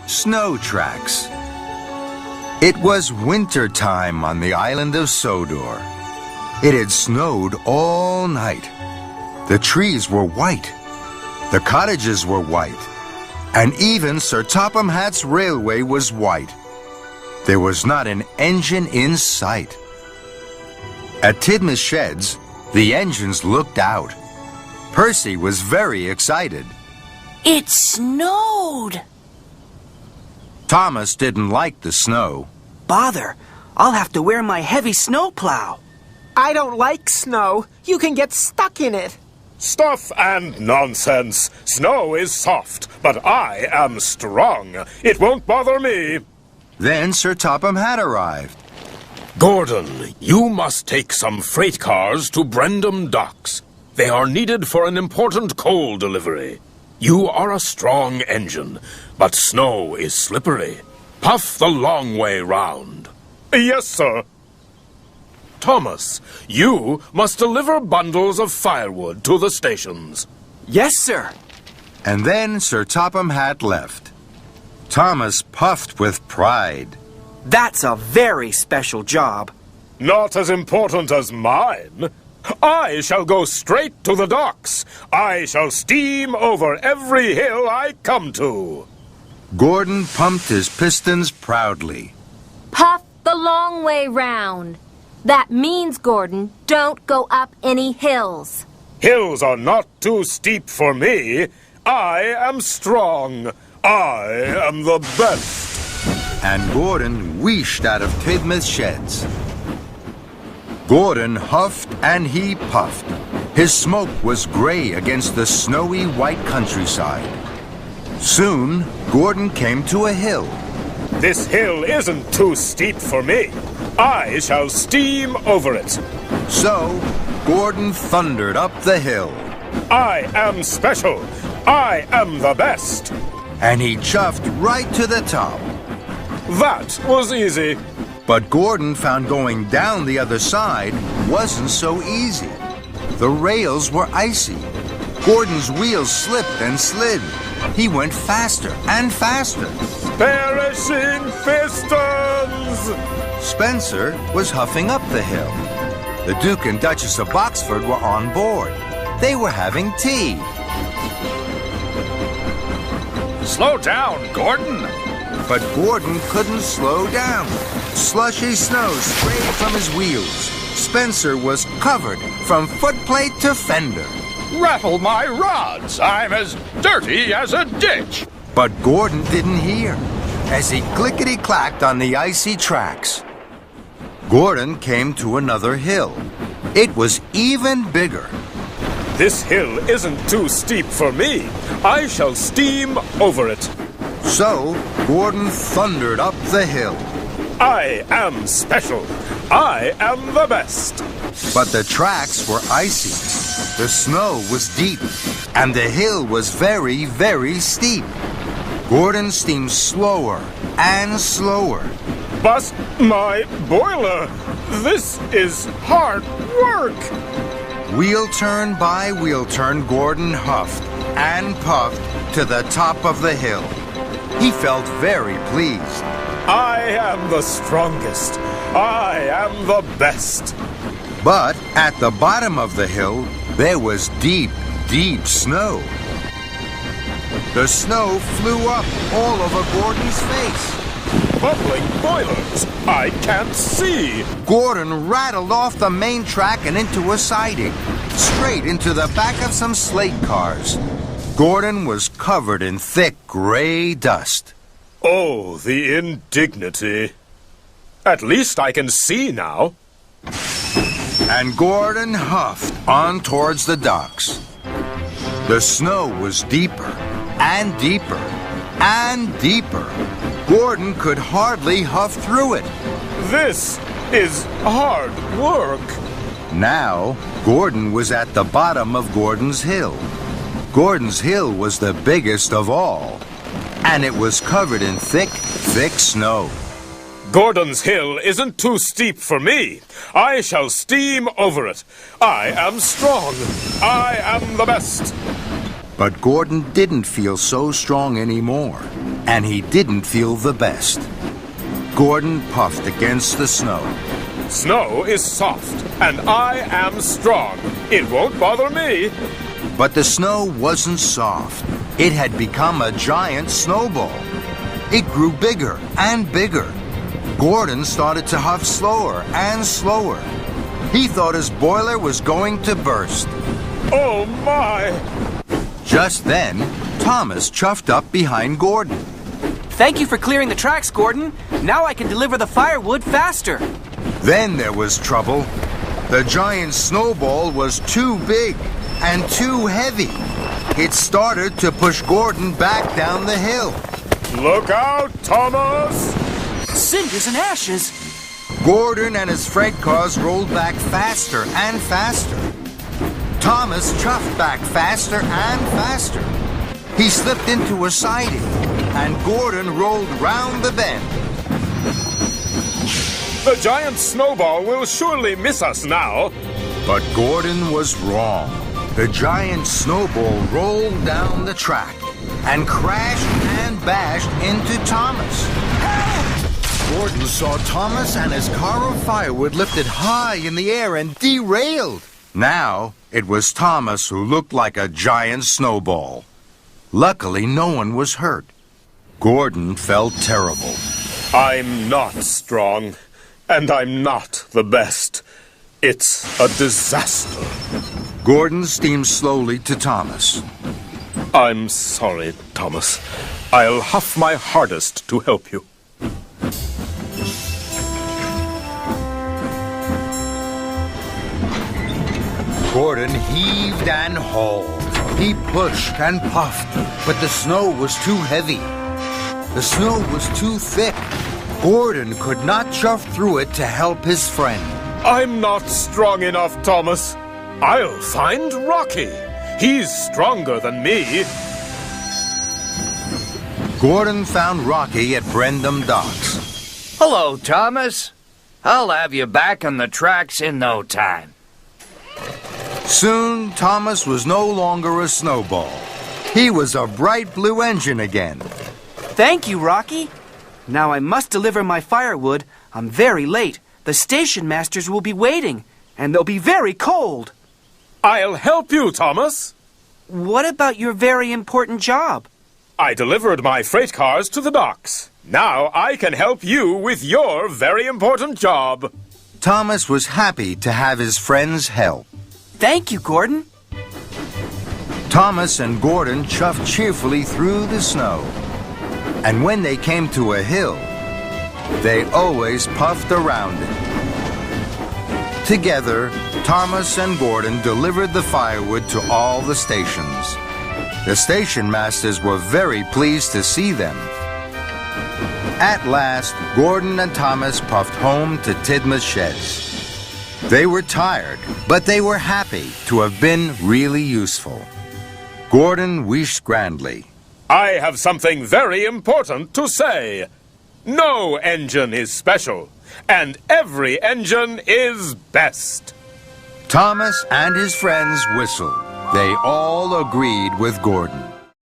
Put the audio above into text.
Snow tracks. It was winter time on the island of Sodor. It had snowed all night. The trees were white. The cottages were white. And even Sir Topham Hatt's railway was white. There was not an engine in sight. At Tidmouth Sheds, the engines looked out. Percy was very excited. It snowed! Thomas didn't like the snow. Bother! I'll have to wear my heavy snowplow. I don't like snow. You can get stuck in it. Stuff and nonsense. Snow is soft, but I am strong. It won't bother me. Then Sir Topham Hatt arrived. Gordon, you must take some freight cars to Brendam Docks. They are needed for an important coal delivery. You are a strong engine, but snow is slippery. Puff the long way round. Yes, sir. Thomas, you must deliver bundles of firewood to the stations. Yes, sir. And then Sir Topham Hatt left. Thomas puffed with pride. That's a very special job. Not as important as mine. I shall go straight to the docks. I shall steam over every hill I come to. Gordon pumped his pistons proudly. Puff the long way round. That means, Gordon, don't go up any hills. Hills are not too steep for me. I am strong. I am the best. And Gordon wheeshed out of Tidmouth Sheds. Gordon huffed and he puffed. His smoke was gray against the snowy white countryside. Soon, Gordon came to a hill. This hill isn't too steep for me. I shall steam over it. So, Gordon thundered up the hill. I am special. I am the best. And he chuffed right to the top. That was easy. But Gordon found going down the other side wasn't so easy. The rails were icy. Gordon's wheels slipped and slid. He went faster and faster. Perishing pistons! Spencer was huffing up the hill. The Duke and Duchess of Boxford were on board. They were having tea. Slow down, Gordon! But Gordon couldn't slow down. Slushy snow sprayed from his wheels. Spencer was covered from footplate to fender. Rattle my rods! I'm as dirty as a ditch! But Gordon didn't hear as he clickety-clacked on the icy tracks. Gordon came to another hill. It was even bigger. This hill isn't too steep for me. I shall steam over it. So, Gordon thundered up the hill. I am special. I am the best. But the tracks were icy. The snow was deep, and the hill was very, very steep. Gordon steamed slower and slower. Bust my boiler. This is hard work. Wheel turn by wheel turn, Gordon huffed and puffed to the top of the hill. He felt very pleased. I am the strongest. I am the best. But at the bottom of the hill, there was deep, deep snow. The snow flew up all over Gordon's face. Bubbling boilers. I can't see. Gordon rattled off the main track and into a siding, straight into the back of some slate cars. Gordon was covered in thick gray dust. Oh, the indignity. At least I can see now. And Gordon huffed on towards the docks. The snow was deeper and deeper and deeper. Gordon could hardly huff through it. This is hard work. Now, Gordon was at the bottom of Gordon's Hill. Gordon's Hill was the biggest of all, and it was covered in thick, thick snow. Gordon's Hill isn't too steep for me. I shall steam over it. I am strong. I am the best. But Gordon didn't feel so strong anymore, and he didn't feel the best. Gordon puffed against the snow. Snow is soft, and I am strong. It won't bother me. But the snow wasn't soft. It had become a giant snowball. It grew bigger and bigger. Gordon started to huff slower and slower. He thought his boiler was going to burst. Oh, my! Just then, Thomas chuffed up behind Gordon. Thank you for clearing the tracks, Gordon. Now I can deliver the firewood faster. Then there was trouble. The giant snowball was too big and too heavy. It started to push Gordon back down the hill. Look out, Thomas! Cinders and ashes. Gordon and his freight cars rolled back faster and faster. Thomas chuffed back faster and faster. He slipped into a siding, and Gordon rolled round the bend. The giant snowball will surely miss us now. But Gordon was wrong. The giant snowball rolled down the track and crashed and bashed into Thomas. Gordon saw Thomas and his car of firewood lifted high in the air and derailed. Now it was Thomas who looked like a giant snowball. Luckily, no one was hurt. Gordon felt terrible. I'm not strong, and I'm not the best. It's a disaster. Gordon steamed slowly to Thomas. I'm sorry, Thomas. I'll huff my hardest to help you. Gordon heaved and hauled. He pushed and puffed, but the snow was too heavy. The snow was too thick. Gordon could not chuff through it to help his friend. I'm not strong enough, Thomas. I'll find Rocky. He's stronger than me. Gordon found Rocky at Brendam Docks. Hello, Thomas. I'll have you back on the tracks in no time. Soon, Thomas was no longer a snowball. He was a bright blue engine again. Thank you, Rocky. Now I must deliver my firewood. I'm very late. The station masters will be waiting, and they'll be very cold. I'll help you, Thomas. What about your very important job? I delivered my freight cars to the docks. Now I can help you with your very important job. Thomas was happy to have his friends help. Thank you, Gordon. Thomas and Gordon chuffed cheerfully through the snow. And when they came to a hill, they always puffed around it. Together, Thomas and Gordon delivered the firewood to all the stations. The station masters were very pleased to see them. At last, Gordon and Thomas puffed home to Tidmouth Sheds. They were tired, but they were happy to have been really useful. Gordon wished grandly. I have something very important to say. No engine is special, and every engine is best. Thomas and his friends whistled. They all agreed with Gordon.